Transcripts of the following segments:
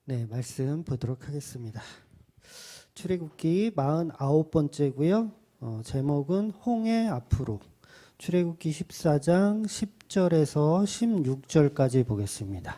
네, 말씀 보도록 하겠습니다. 출애굽기 49번째고요. 제목은 홍해 앞으로. 출애굽기 14장 10절에서 16절까지 보겠습니다.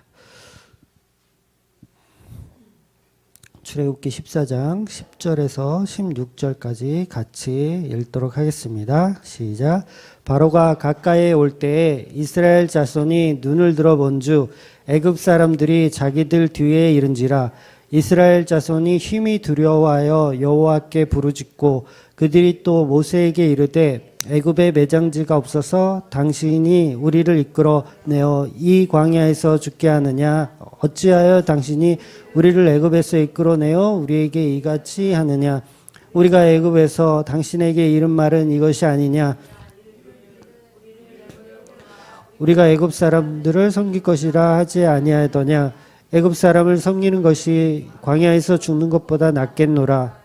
출애굽기 14장 10절에서 16절까지 같이 읽도록 하겠습니다. 시작. 바로가 가까이에 올 때에 이스라엘 자손이 눈을 들어 본즉 애굽 사람들이 자기들 뒤에 이른지라. 이스라엘 자손이 힘이 두려워하여 여호와께 부르짖고 그들이 또 모세에게 이르되 애굽에 매장지가 없어서 당신이 우리를 이끌어 내어 이 광야에서 죽게 하느냐? 어찌하여 당신이 우리를 애굽에서 이끌어 내어 우리에게 이같이 하느냐? 우리가 애굽에서 당신에게 이른 말은 이것이 아니냐? 우리가 애굽 사람들을 섬길 것이라 하지 아니하더냐? 애굽 사람을 섬기는 것이 광야에서 죽는 것보다 낫겠노라.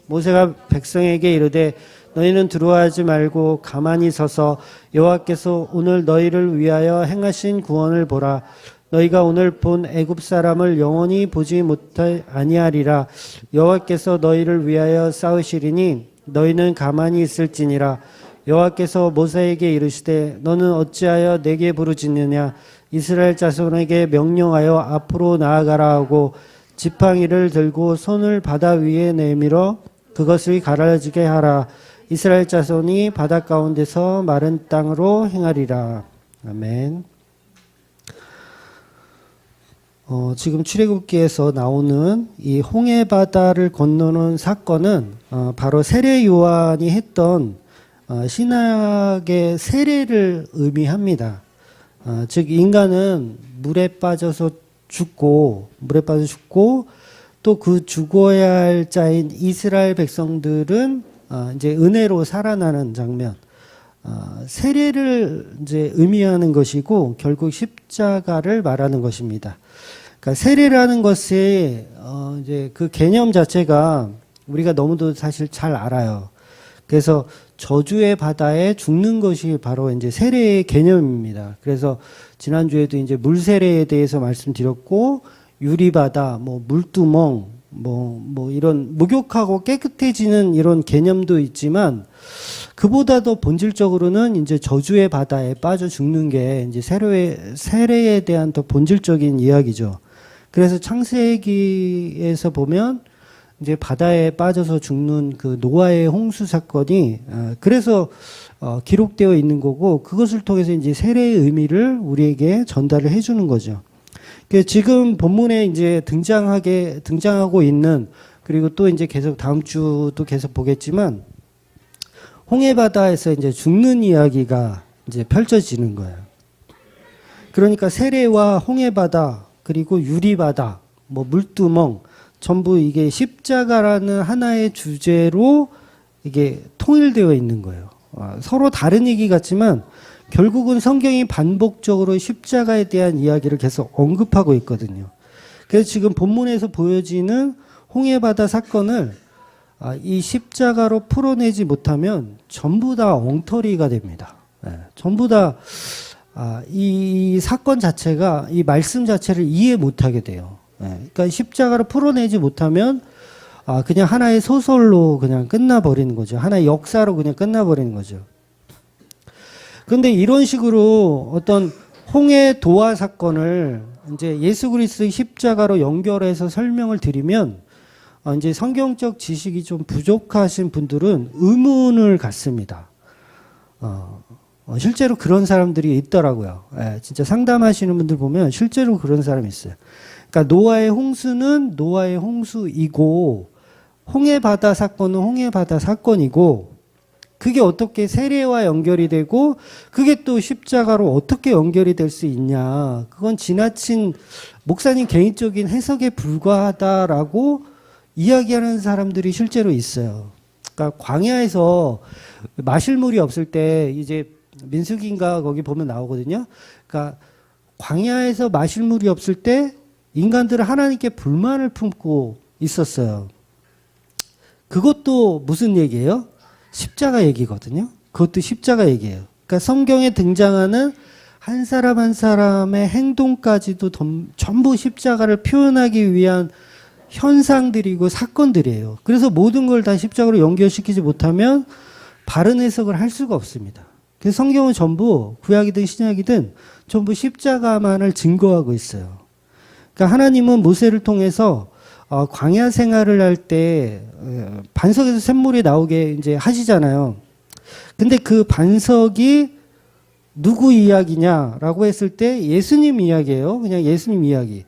모세가 백성에게 이르되 너희는 두려워하지 말고 가만히 서서 여호와께서 오늘 너희를 위하여 행하신 구원을 보라. 너희가 오늘 본 애굽 사람을 영원히 보지 아니하리라. 여호와께서 너희를 위하여 싸우시리니 너희는 가만히 있을지니라. 여호와께서 모세에게 이르시되 너는 어찌하여 내게 부르짖느냐? 이스라엘 자손에게 명령하여 앞으로 나아가라 하고 지팡이를 들고 손을 바다 위에 내밀어 그것을 가라지게 하라. 이스라엘 자손이 바다 가운데서 마른 땅으로 행하리라. 아멘. 지금 출애굽기에서 나오는 이 홍해 바다를 건너는 사건은 바로 세례 요한이 했던 신약의 세례를 의미합니다. 즉 인간은 물에 빠져서 죽고 또 그 죽어야 할 자인 이스라엘 백성들은 이제 은혜로 살아나는 장면. 세례를 이제 의미하는 것이고 결국 십자가를 말하는 것입니다. 그러니까 세례라는 것이 이제 그 개념 자체가 우리가 너무도 사실 잘 알아요. 그래서 저주의 바다에 죽는 것이 바로 이제 세례의 개념입니다. 그래서 지난주에도 이제 물세례에 대해서 말씀드렸고, 유리바다, 물두멍, 이런 목욕하고 깨끗해지는 이런 개념도 있지만, 그보다 더 본질적으로는 이제 저주의 바다에 빠져 죽는 게 이제 세례에 대한 더 본질적인 이야기죠. 그래서 창세기에서 보면 이제 바다에 빠져서 죽는 그 노아의 홍수 사건이 그래서 기록되어 있는 거고, 그것을 통해서 이제 세례의 의미를 우리에게 전달을 해주는 거죠. 지금 본문에 이제 등장하고 있는, 그리고 또 이제 계속 다음 주도 계속 보겠지만 홍해 바다에서 이제 죽는 이야기가 이제 펼쳐지는 거예요. 그러니까 세례와 홍해 바다, 그리고 유리 바다, 물두멍, 전부 이게 십자가라는 하나의 주제로 이게 통일되어 있는 거예요. 서로 다른 얘기 같지만 결국은 성경이 반복적으로 십자가에 대한 이야기를 계속 언급하고 있거든요. 그래서 지금 본문에서 보여지는 홍해바다 사건을 이 십자가로 풀어내지 못하면 전부 다 엉터리가 됩니다. 전부 다 이 사건 자체가, 이 말씀 자체를 이해 못하게 돼요. 그러니까 십자가로 풀어내지 못하면 그냥 하나의 소설로 그냥 끝나버리는 거죠. 하나의 역사로 그냥 끝나버리는 거죠. 그런데 이런 식으로 어떤 홍해 도화 사건을 이제 예수 그리스도의 십자가로 연결해서 설명을 드리면 이제 성경적 지식이 좀 부족하신 분들은 의문을 갖습니다. 실제로 그런 사람들이 있더라고요. 진짜 상담하시는 분들 보면 실제로 그런 사람이 있어요. 그러니까 노아의 홍수는 노아의 홍수이고, 홍해 바다 사건은 홍해 바다 사건이고, 그게 어떻게 세례와 연결이 되고 그게 또 십자가로 어떻게 연결이 될 수 있냐, 그건 지나친 목사님 개인적인 해석에 불과하다라고 이야기하는 사람들이 실제로 있어요. 그러니까 광야에서 마실 물이 없을 때, 이제 민수기인가 거기 보면 나오거든요. 그러니까 광야에서 마실 물이 없을 때 인간들은 하나님께 불만을 품고 있었어요. 그것도 무슨 얘기예요? 십자가 얘기거든요. 그것도 십자가 얘기예요. 그러니까 성경에 등장하는 한 사람 한 사람의 행동까지도 전부 십자가를 표현하기 위한 현상들이고 사건들이에요. 그래서 모든 걸 다 십자가로 연결시키지 못하면 바른 해석을 할 수가 없습니다. 그래서 성경은 전부 구약이든 신약이든 전부 십자가만을 증거하고 있어요. 그러니까 하나님은 모세를 통해서 광야 생활을 할 때 반석에서 샘물이 나오게 이제 하시잖아요. 근데 그 반석이 누구 이야기냐라고 했을 때 예수님 이야기예요. 그냥 예수님 이야기.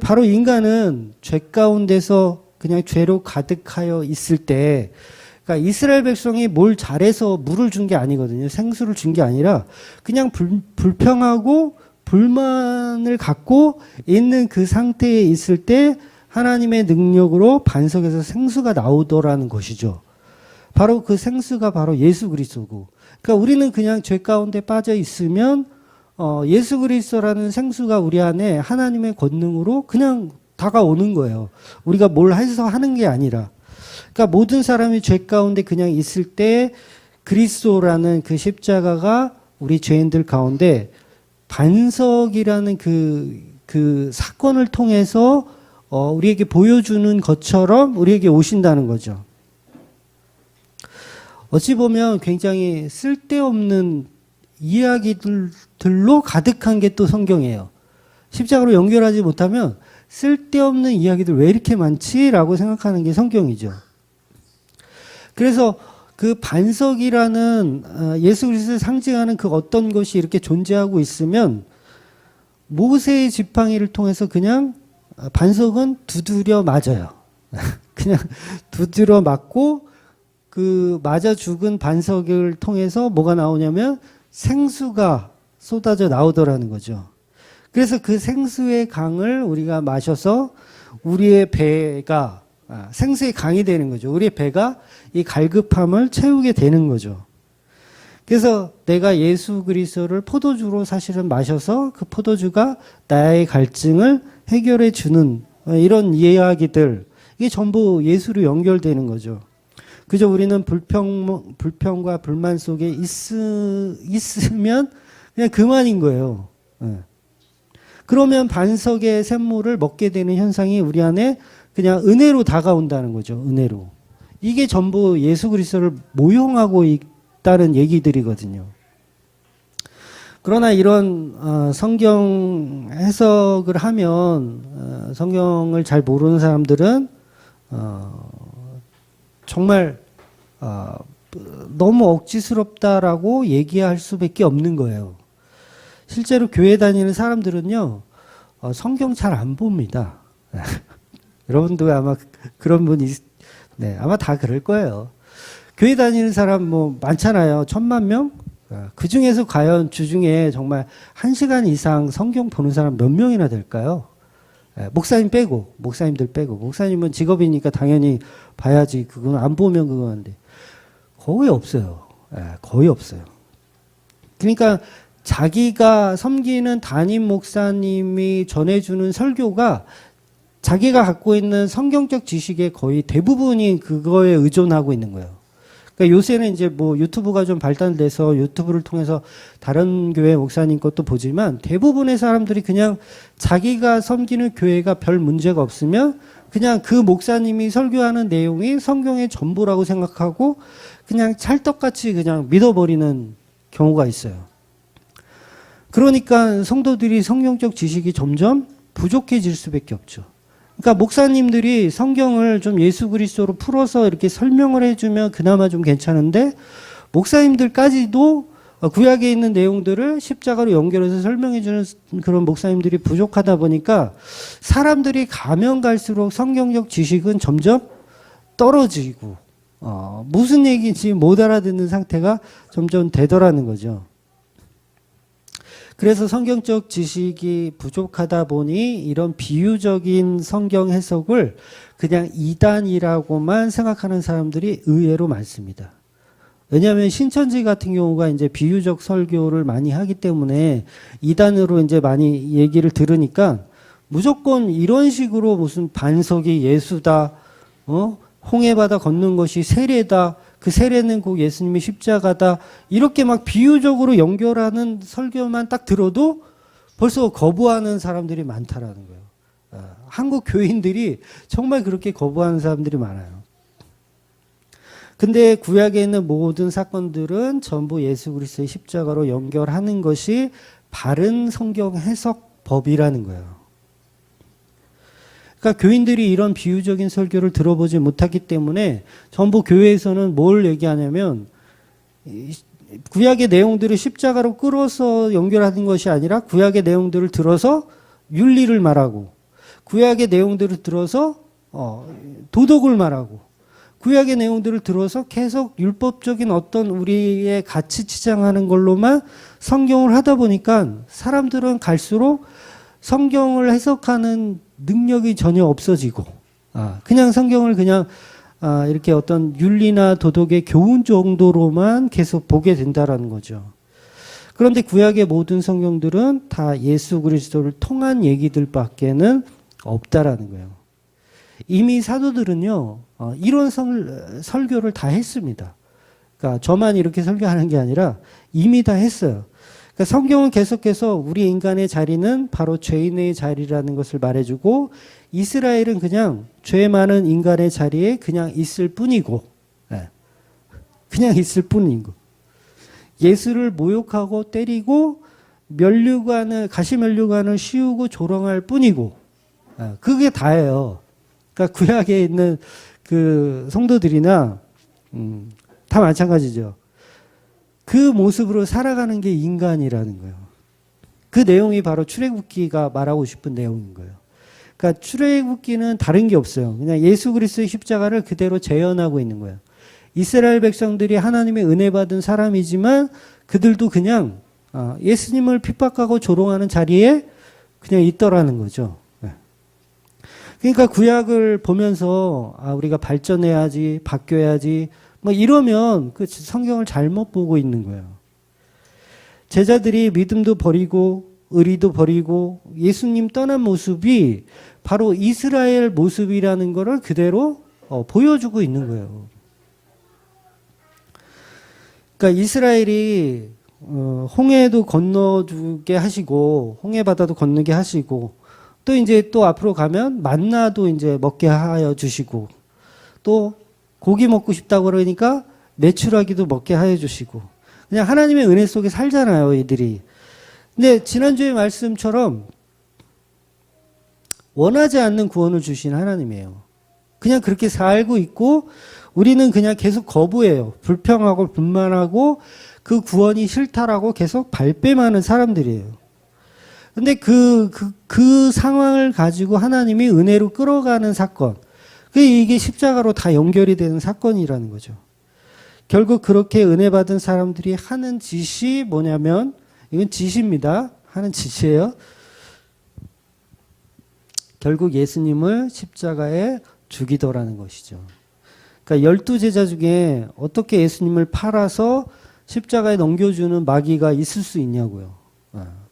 바로 인간은 죄 가운데서 그냥 죄로 가득하여 있을 때, 그러니까 이스라엘 백성이 뭘 잘해서 물을 준 게 아니거든요. 생수를 준 게 아니라 그냥 불평하고 불만을 갖고 있는 그 상태에 있을 때 하나님의 능력으로 반석에서 생수가 나오더라는 것이죠. 바로 그 생수가 바로 예수 그리스도고, 그러니까 우리는 그냥 죄 가운데 빠져 있으면 예수 그리스도라는 생수가 우리 안에 하나님의 권능으로 그냥 다가오는 거예요. 우리가 뭘 해서 하는 게 아니라. 그러니까 모든 사람이 죄 가운데 그냥 있을 때 그리스도라는 그 십자가가 우리 죄인들 가운데 반석이라는 그 사건을 통해서 우리에게 보여주는 것처럼 우리에게 오신다는 거죠. 어찌 보면 굉장히 쓸데없는 이야기들로 가득한 게 또 성경이에요. 십자가로 연결하지 못하면 쓸데없는 이야기들 왜 이렇게 많지? 라고 생각하는 게 성경이죠. 그래서 그 반석이라는 예수 그리스도를 상징하는 그 어떤 것이 이렇게 존재하고 있으면 모세의 지팡이를 통해서 그냥 반석은 두드려 맞아요. 그냥 두드려 맞고 그 맞아 죽은 반석을 통해서 뭐가 나오냐면 생수가 쏟아져 나오더라는 거죠. 그래서 그 생수의 강을 우리가 마셔서 우리의 배가 생수의 강이 되는 거죠. 우리의 배가 이 갈급함을 채우게 되는 거죠. 그래서 내가 예수 그리스도를 포도주로 사실은 마셔서 그 포도주가 나의 갈증을 해결해 주는 이런 이야기들, 이게 전부 예수로 연결되는 거죠. 그저 우리는 불평과 불만 속에 있으면 그냥 그만인 거예요. 그러면 반석의 샘물을 먹게 되는 현상이 우리 안에 그냥 은혜로 다가온다는 거죠. 은혜로. 이게 전부 예수 그리스도를 모형하고 있다는 얘기들이거든요. 그러나 이런 성경 해석을 하면 성경을 잘 모르는 사람들은 정말 너무 억지스럽다라고 얘기할 수밖에 없는 거예요. 실제로 교회 다니는 사람들은요, 성경 잘 안 봅니다. 여러분도 아마 그런 분이, 네, 아마 다 그럴 거예요. 교회 다니는 사람 뭐 많잖아요. 10,000,000명? 그 중에서 과연 주중에 정말 1시간 이상 성경 보는 사람 몇 명이나 될까요? 목사님들 빼고. 목사님은 직업이니까 당연히 봐야지. 그건 안 보면 그거는데. 거의 없어요. 거의 없어요. 그러니까 자기가 섬기는 담임 목사님이 전해주는 설교가 자기가 갖고 있는 성경적 지식의 거의 대부분이 그거에 의존하고 있는 거예요. 그러니까 요새는 이제 뭐 유튜브가 좀 발달돼서 유튜브를 통해서 다른 교회 목사님 것도 보지만 대부분의 사람들이 그냥 자기가 섬기는 교회가 별 문제가 없으면 그냥 그 목사님이 설교하는 내용이 성경의 전부라고 생각하고 그냥 찰떡같이 그냥 믿어버리는 경우가 있어요. 그러니까 성도들이 성경적 지식이 점점 부족해질 수밖에 없죠. 그러니까 목사님들이 성경을 좀 예수 그리스도로 풀어서 이렇게 설명을 해주면 그나마 좀 괜찮은데 목사님들까지도 구약에 있는 내용들을 십자가로 연결해서 설명해주는 그런 목사님들이 부족하다 보니까 사람들이 가면 갈수록 성경적 지식은 점점 떨어지고 무슨 얘기인지 못 알아듣는 상태가 점점 되더라는 거죠. 그래서 성경적 지식이 부족하다 보니 이런 비유적인 성경 해석을 그냥 이단이라고만 생각하는 사람들이 의외로 많습니다. 왜냐하면 신천지 같은 경우가 이제 비유적 설교를 많이 하기 때문에 이단으로 이제 많이 얘기를 들으니까 무조건 이런 식으로 무슨 반석이 예수다, 홍해 바다 걷는 것이 세례다, 그 세례는 곧 예수님의 십자가다. 이렇게 막 비유적으로 연결하는 설교만 딱 들어도 벌써 거부하는 사람들이 많다라는 거예요. 한국 교인들이 정말 그렇게 거부하는 사람들이 많아요. 근데 구약에 있는 모든 사건들은 전부 예수 그리스도의 십자가로 연결하는 것이 바른 성경 해석법이라는 거예요. 그러니까 교인들이 이런 비유적인 설교를 들어보지 못하기 때문에 전부 교회에서는 뭘 얘기하냐면 구약의 내용들을 십자가로 끌어서 연결하는 것이 아니라 구약의 내용들을 들어서 윤리를 말하고 구약의 내용들을 들어서 도덕을 말하고 구약의 내용들을 들어서 계속 율법적인 어떤 우리의 가치 치장하는 걸로만 성경을 하다 보니까 사람들은 갈수록 성경을 해석하는 능력이 전혀 없어지고 그냥 성경을 그냥 이렇게 어떤 윤리나 도덕의 교훈 정도로만 계속 보게 된다라는 거죠. 그런데 구약의 모든 성경들은 다 예수 그리스도를 통한 얘기들밖에는 없다라는 거예요. 이미 사도들은요 이런 설교를 다 했습니다. 그러니까 저만 이렇게 설교하는 게 아니라 이미 다 했어요. 그러니까 성경은 계속해서 우리 인간의 자리는 바로 죄인의 자리라는 것을 말해주고 이스라엘은 그냥 죄 많은 인간의 자리에 그냥 있을 뿐이고 그냥 있을 뿐인 거. 예수를 모욕하고 때리고 가시면류관을 씌우고 조롱할 뿐이고 그게 다예요. 그러니까 구약에 있는 그 성도들이나 다 마찬가지죠. 그 모습으로 살아가는 게 인간이라는 거예요. 그 내용이 바로 출애굽기가 말하고 싶은 내용인 거예요. 그러니까 출애굽기는 다른 게 없어요. 그냥 예수 그리스도의 십자가를 그대로 재현하고 있는 거예요. 이스라엘 백성들이 하나님의 은혜 받은 사람이지만 그들도 그냥 예수님을 핍박하고 조롱하는 자리에 그냥 있더라는 거죠. 그러니까 구약을 보면서 우리가 발전해야지, 바뀌어야지 뭐 이러면 그 성경을 잘못 보고 있는 거예요. 제자들이 믿음도 버리고 의리도 버리고 예수님 떠난 모습이 바로 이스라엘 모습이라는 것을 그대로 보여주고 있는 거예요. 그러니까 이스라엘이 홍해도 건너주게 하시고 홍해 바다도 건너게 하시고 또 이제 또 앞으로 가면 만나도 이제 먹게 하여 주시고 또 고기 먹고 싶다고 그러니까 메추라기도 먹게 하여 주시고 그냥 하나님의 은혜 속에 살잖아요, 이들이. 근데 지난주의 말씀처럼 원하지 않는 구원을 주신 하나님이에요. 그냥 그렇게 살고 있고 우리는 그냥 계속 거부해요. 불평하고 불만하고 그 구원이 싫다라고 계속 발뺌하는 사람들이에요. 근데 그 상황을 가지고 하나님이 은혜로 끌어가는 사건. 이게 십자가로 다 연결이 되는 사건이라는 거죠. 결국 그렇게 은혜 받은 사람들이 하는 짓이 뭐냐면, 이건 짓입니다. 하는 짓이에요. 결국 예수님을 십자가에 죽이더라는 것이죠. 그러니까 12제자 중에 어떻게 예수님을 팔아서 십자가에 넘겨주는 마귀가 있을 수 있냐고요.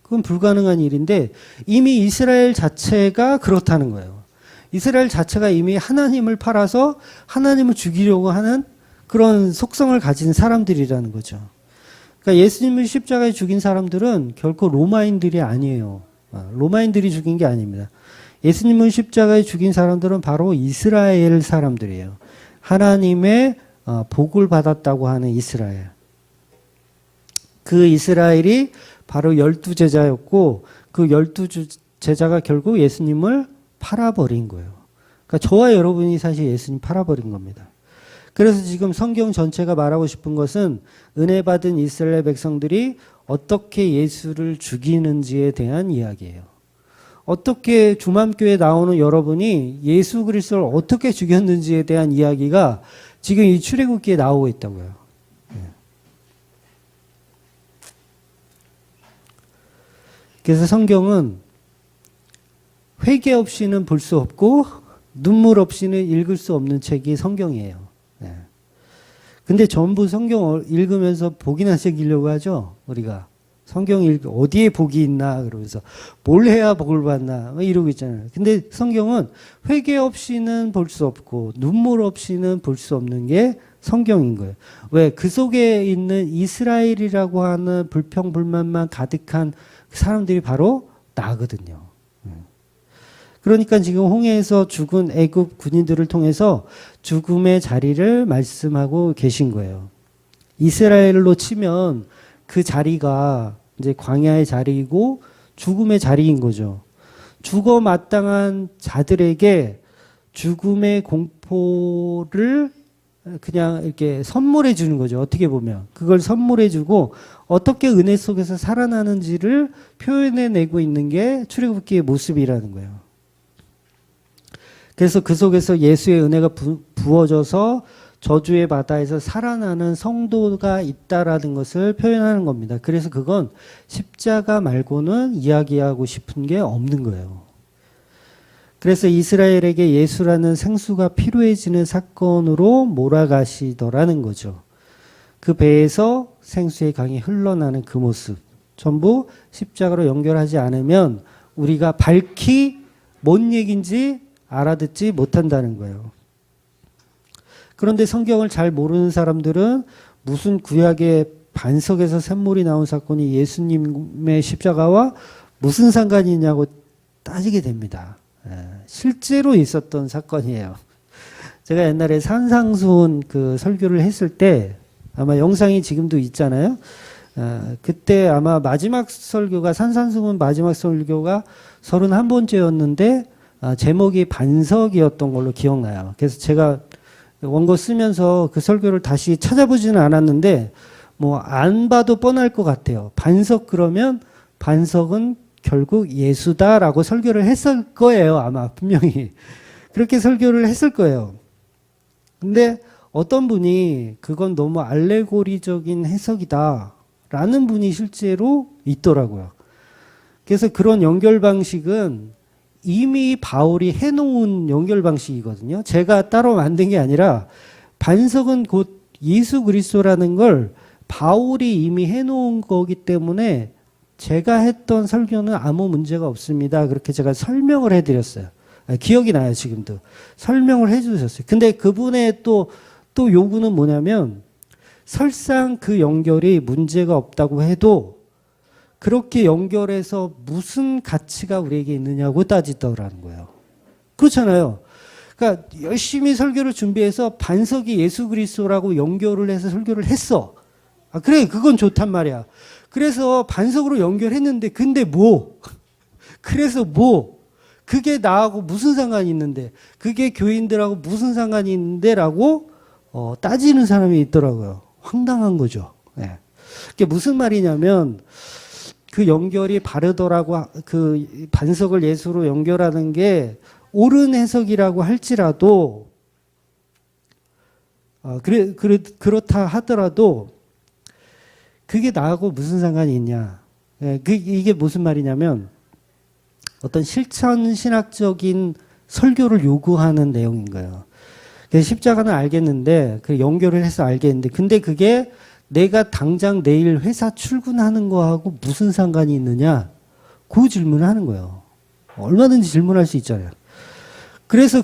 그건 불가능한 일인데 이미 이스라엘 자체가 그렇다는 거예요. 이스라엘 자체가 이미 하나님을 팔아서 하나님을 죽이려고 하는 그런 속성을 가진 사람들이라는 거죠. 그러니까 예수님을 십자가에 죽인 사람들은 결코 로마인들이 아니에요. 로마인들이 죽인 게 아닙니다. 예수님을 십자가에 죽인 사람들은 바로 이스라엘 사람들이에요. 하나님의 복을 받았다고 하는 이스라엘. 그 이스라엘이 바로 12제자였고 그 12제자가 결국 예수님을 팔아버린 거예요. 그러니까 저와 여러분이 사실 예수님 팔아버린 겁니다. 그래서 지금 성경 전체가 말하고 싶은 것은 은혜 받은 이스라엘 백성들이 어떻게 예수를 죽이는지에 대한 이야기예요. 어떻게 주맘교회 나오는 여러분이 예수 그리스도를 어떻게 죽였는지에 대한 이야기가 지금 이 출애굽기에 나오고 있다고요. 그래서 성경은 회개 없이는 볼 수 없고 눈물 없이는 읽을 수 없는 책이 성경이에요. 근데 전부 성경 읽으면서 복이나 새기려고 하죠, 우리가. 성경 어디에 복이 있나 그러면서 뭘 해야 복을 받나 이러고 있잖아요. 근데 성경은 회개 없이는 볼 수 없고 눈물 없이는 볼 수 없는 게 성경인 거예요. 왜? 그 속에 있는 이스라엘이라고 하는 불평불만만 가득한 사람들이 바로 나거든요. 그러니까 지금 홍해에서 죽은 애굽 군인들을 통해서 죽음의 자리를 말씀하고 계신 거예요. 이스라엘로 치면 그 자리가 이제 광야의 자리이고 죽음의 자리인 거죠. 죽어 마땅한 자들에게 죽음의 공포를 그냥 이렇게 선물해 주는 거죠. 어떻게 보면. 그걸 선물해 주고 어떻게 은혜 속에서 살아나는지를 표현해 내고 있는 게 출애굽기의 모습이라는 거예요. 그래서 그 속에서 예수의 은혜가 부어져서 저주의 바다에서 살아나는 성도가 있다라는 것을 표현하는 겁니다. 그래서 그건 십자가 말고는 이야기하고 싶은 게 없는 거예요. 그래서 이스라엘에게 예수라는 생수가 필요해지는 사건으로 몰아가시더라는 거죠. 그 배에서 생수의 강이 흘러나는 그 모습 전부 십자가로 연결하지 않으면 우리가 밝히 뭔 얘기인지 알아듣지 못한다는 거예요. 그런데 성경을 잘 모르는 사람들은 무슨 구약의 반석에서 샘물이 나온 사건이 예수님의 십자가와 무슨 상관이 있냐고 따지게 됩니다. 실제로 있었던 사건이에요. 제가 옛날에 산상수훈 그 설교를 했을 때 아마 영상이 지금도 있잖아요. 그때 아마 마지막 설교가 산상수훈 마지막 설교가 31번째였는데 제목이 반석이었던 걸로 기억나요. 그래서 제가 원고 쓰면서 그 설교를 다시 찾아보지는 않았는데 뭐 안 봐도 뻔할 것 같아요. 반석 그러면 반석은 결국 예수다라고 설교를 했을 거예요. 아마 분명히. 그렇게 설교를 했을 거예요. 근데 어떤 분이 그건 너무 알레고리적인 해석이다라는 분이 실제로 있더라고요. 그래서 그런 연결 방식은 이미 바울이 해놓은 연결 방식이거든요. 제가 따로 만든 게 아니라 반석은 곧 예수 그리스도라는 걸 바울이 이미 해놓은 거기 때문에 제가 했던 설교는 아무 문제가 없습니다. 그렇게 제가 설명을 해드렸어요. 기억이 나요, 지금도. 설명을 해주셨어요. 근데 그분의 또 요구는 뭐냐면 설상 그 연결이 문제가 없다고 해도 그렇게 연결해서 무슨 가치가 우리에게 있느냐고 따지더라는 거예요. 그렇잖아요. 그러니까 열심히 설교를 준비해서 반석이 예수 그리스도라고 연결을 해서 설교를 했어. 그래, 그건 좋단 말이야. 그래서 반석으로 연결했는데, 근데 뭐? 그래서 뭐? 그게 나하고 무슨 상관이 있는데, 그게 교인들하고 무슨 상관이 있는데, 라고 따지는 사람이 있더라고요. 황당한 거죠. 네. 그게 무슨 말이냐면, 그 연결이 바르더라고, 그 반석을 예수로 연결하는 게 옳은 해석이라고 할지라도, 그렇다 하더라도, 그게 나하고 무슨 상관이 있냐. 이게 무슨 말이냐면, 어떤 실천 신학적인 설교를 요구하는 내용인 거예요. 그래서 십자가는 알겠는데, 그 연결을 해서 알겠는데, 근데 그게 내가 당장 내일 회사 출근하는 거하고 무슨 상관이 있느냐? 그 질문을 하는 거예요. 얼마든지 질문할 수 있잖아요. 그래서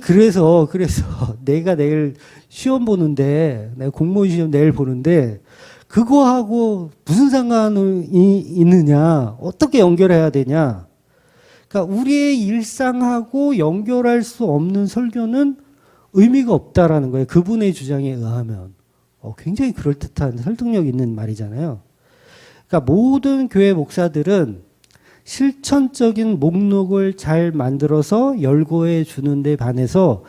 내가 내일 시험 보는데, 내가 공무원 시험 내일 보는데, 그거하고 무슨 상관이 있느냐? 어떻게 연결해야 되냐? 그러니까 우리의 일상하고 연결할 수 없는 설교는 의미가 없다라는 거예요. 그분의 주장에 의하면. 굉장히 그럴듯한 설득력 있는 말이잖아요. 그러니까 모든 교회 목사들은 실천적인 목록을 잘 만들어서 열거해 주는데 반해서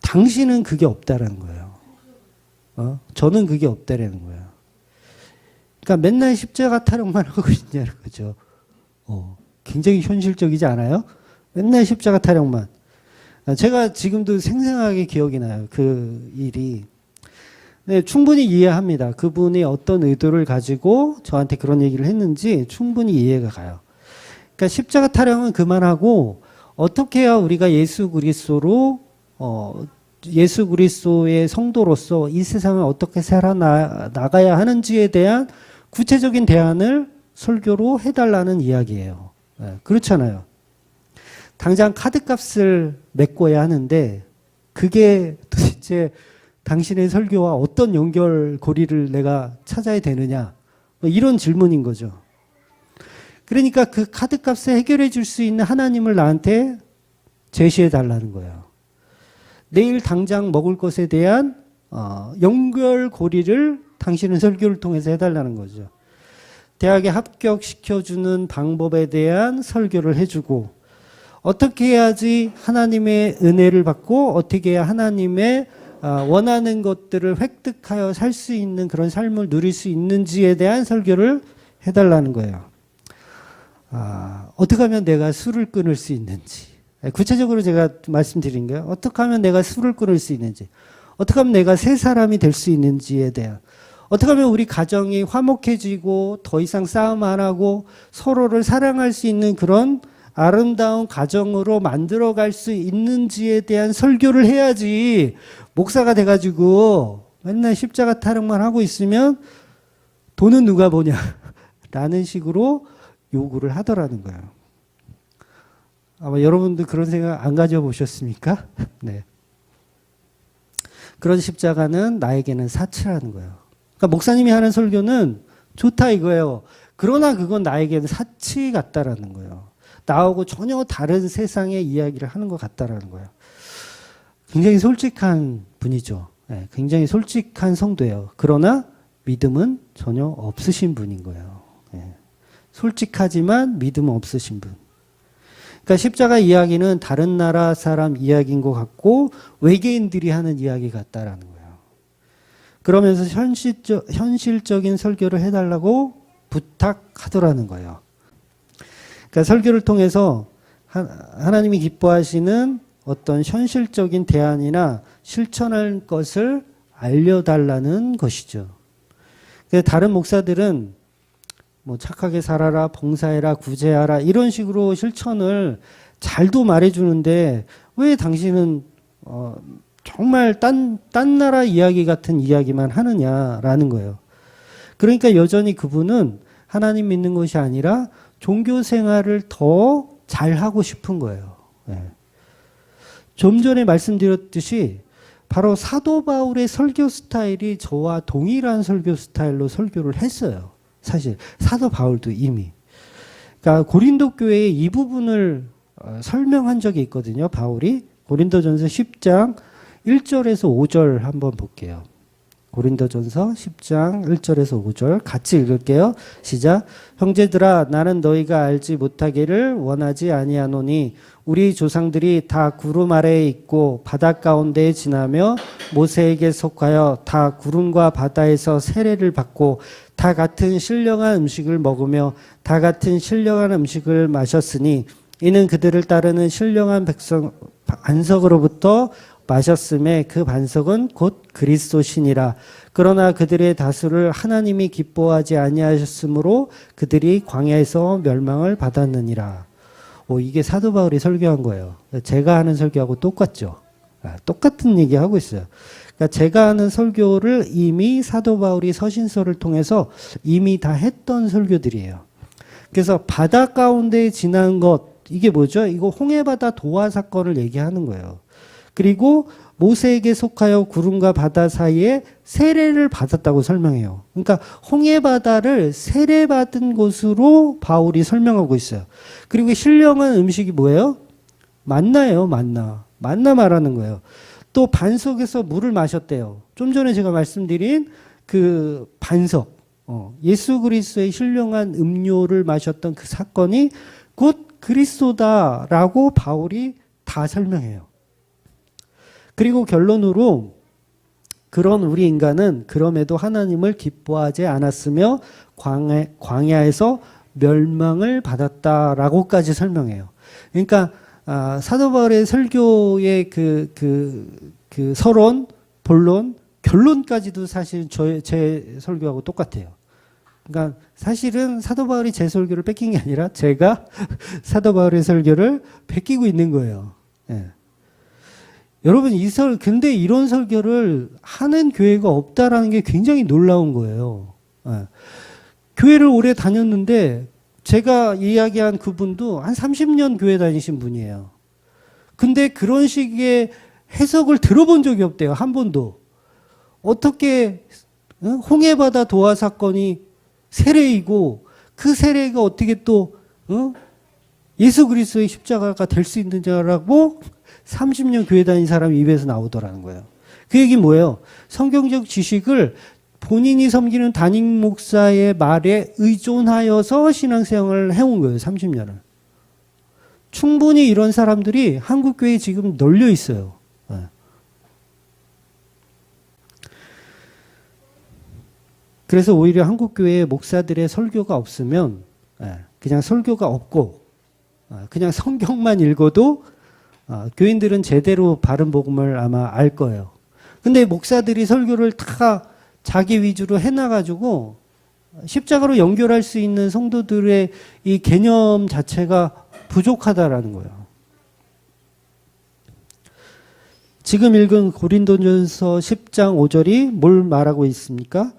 당신은 그게 없다라는 거예요. 저는 그게 없다라는 거예요. 그러니까 맨날 십자가 타령만 하고 있냐는 거죠. 굉장히 현실적이지 않아요? 맨날 십자가 타령만. 제가 지금도 생생하게 기억이 나요. 그 일이. 네, 충분히 이해합니다. 그분이 어떤 의도를 가지고 저한테 그런 얘기를 했는지 충분히 이해가 가요. 그러니까 십자가 타령은 그만하고 어떻게 해야 우리가 예수 그리스도로 예수 그리스도의 성도로서 이 세상을 어떻게 살아나가야 하는지에 대한 구체적인 대안을 설교로 해달라는 이야기예요. 네, 그렇잖아요. 당장 카드값을 메꿔야 하는데 그게 도대체 당신의 설교와 어떤 연결고리를 내가 찾아야 되느냐? 뭐 이런 질문인 거죠. 그러니까 그 카드값을 해결해 줄 수 있는 하나님을 나한테 제시해 달라는 거예요. 내일 당장 먹을 것에 대한 연결고리를 당신은 설교를 통해서 해달라는 거죠. 대학에 합격시켜주는 방법에 대한 설교를 해주고, 어떻게 해야지 하나님의 은혜를 받고 어떻게 해야 하나님의 원하는 것들을 획득하여 살 수 있는 그런 삶을 누릴 수 있는지에 대한 설교를 해달라는 거예요. 어떻게 하면 내가 술을 끊을 수 있는지, 구체적으로 제가 말씀드린 거예요. 어떻게 하면 내가 술을 끊을 수 있는지, 어떻게 하면 내가 새 사람이 될 수 있는지에 대한, 어떻게 하면 우리 가정이 화목해지고 더 이상 싸움 안 하고 서로를 사랑할 수 있는 그런 아름다운 가정으로 만들어갈 수 있는지에 대한 설교를 해야지, 목사가 돼가지고 맨날 십자가 타령만 하고 있으면 돈은 누가 보냐 라는 식으로 요구를 하더라는 거예요. 아마 여러분도 그런 생각 안 가져보셨습니까? 네. 그런 십자가는 나에게는 사치라는 거예요. 그러니까 목사님이 하는 설교는 좋다 이거예요. 그러나 그건 나에게는 사치 같다라는 거예요. 나하고 전혀 다른 세상의 이야기를 하는 것 같다라는 거예요. 굉장히 솔직한 분이죠. 네, 굉장히 솔직한 성도예요. 그러나 믿음은 전혀 없으신 분인 거예요. 네. 솔직하지만 믿음은 없으신 분. 그러니까 십자가 이야기는 다른 나라 사람 이야기인 것 같고 외계인들이 하는 이야기 같다라는 거예요. 그러면서 현실적인 설교를 해달라고 부탁하더라는 거예요. 그러니까 설교를 통해서 하나님이 기뻐하시는 어떤 현실적인 대안이나 실천할 것을 알려달라는 것이죠. 다른 목사들은 뭐 착하게 살아라, 봉사해라, 구제하라 이런 식으로 실천을 잘도 말해주는데 왜 당신은 정말 딴 나라 이야기 같은 이야기만 하느냐라는 거예요. 그러니까 여전히 그분은 하나님 믿는 것이 아니라 종교 생활을 더 잘하고 싶은 거예요. 네. 좀 전에 말씀드렸듯이 바로 사도 바울의 설교 스타일이 저와 동일한 설교 스타일로 설교를 했어요. 사실 사도 바울도 이미. 그러니까 고린도 교회의 이 부분을 설명한 적이 있거든요. 바울이 고린도전서 10장 1절에서 5절 한번 볼게요. 고린도전서 10장 1절에서 5절 같이 읽을게요. 시작. 형제들아 나는 너희가 알지 못하기를 원하지 아니하노니 우리 조상들이 다 구름 아래에 있고 바다 가운데에 지나며 모세에게 속하여 다 구름과 바다에서 세례를 받고 다 같은 신령한 음식을 먹으며 다 같은 신령한 음식을 마셨으니 이는 그들을 따르는 신령한 백성 반석으로부터 마셨음에 그 반석은 곧 그리스도시니라. 그러나 그들의 다수를 하나님이 기뻐하지 아니하셨으므로 그들이 광야에서 멸망을 받았느니라. 이게 사도 바울이 설교한 거예요. 제가 하는 설교하고 똑같죠. 똑같은 얘기하고 있어요. 그러니까 제가 하는 설교를 이미 사도 바울이 서신서를 통해서 이미 다 했던 설교들이에요. 그래서 바다 가운데 지난 것, 이게 뭐죠? 이거 홍해바다 도화 사건을 얘기하는 거예요. 그리고 모세에게 속하여 구름과 바다 사이에 세례를 받았다고 설명해요. 그러니까 홍해바다를 세례받은 곳으로 바울이 설명하고 있어요. 그리고 신령한 음식이 뭐예요? 만나예요, 만나. 만나 말하는 거예요. 또 반석에서 물을 마셨대요. 좀 전에 제가 말씀드린 그 반석, 예수 그리스도의 신령한 음료를 마셨던 그 사건이 곧 그리스도다라고 바울이 다 설명해요. 그리고 결론으로 그런 우리 인간은 그럼에도 하나님을 기뻐하지 않았으며 광야에서 멸망을 받았다라고까지 설명해요. 그러니까 사도 바울의 설교의 그 서론, 본론, 결론까지도 사실 제 설교하고 똑같아요. 그러니까 사실은 사도 바울이 제 설교를 뺏긴 게 아니라 제가 사도 바울의 설교를 베끼고 있는 거예요. 예. 여러분 근데 이런 설교를 하는 교회가 없다라는 게 굉장히 놀라운 거예요. 예. 교회를 오래 다녔는데 제가 이야기한 그분도 한 30년 교회 다니신 분이에요. 근데 그런 식의 해석을 들어본 적이 없대요. 한 번도. 어떻게 홍해바다 도화 사건이 세례이고 그 세례가 어떻게 또 예수 그리스도의 십자가가 될 수 있느냐라고 30년 교회 다닌 사람 입에서 나오더라는 거예요. 그 얘기 뭐예요? 성경적 지식을 본인이 섬기는 담임 목사의 말에 의존하여서 신앙생활을 해온 거예요. 30년을. 충분히 이런 사람들이 한국교회에 지금 널려 있어요. 그래서 오히려 한국교회에 목사들의 설교가 없으면 그냥 설교가 없고 그냥 성경만 읽어도 교인들은 제대로 바른 복음을 아마 알 거예요. 근데 목사들이 설교를 다 자기 위주로 해놔가지고 십자가로 연결할 수 있는 성도들의 이 개념 자체가 부족하다라는 거예요. 지금 읽은 고린도전서 10장 5절이 뭘 말하고 있습니까?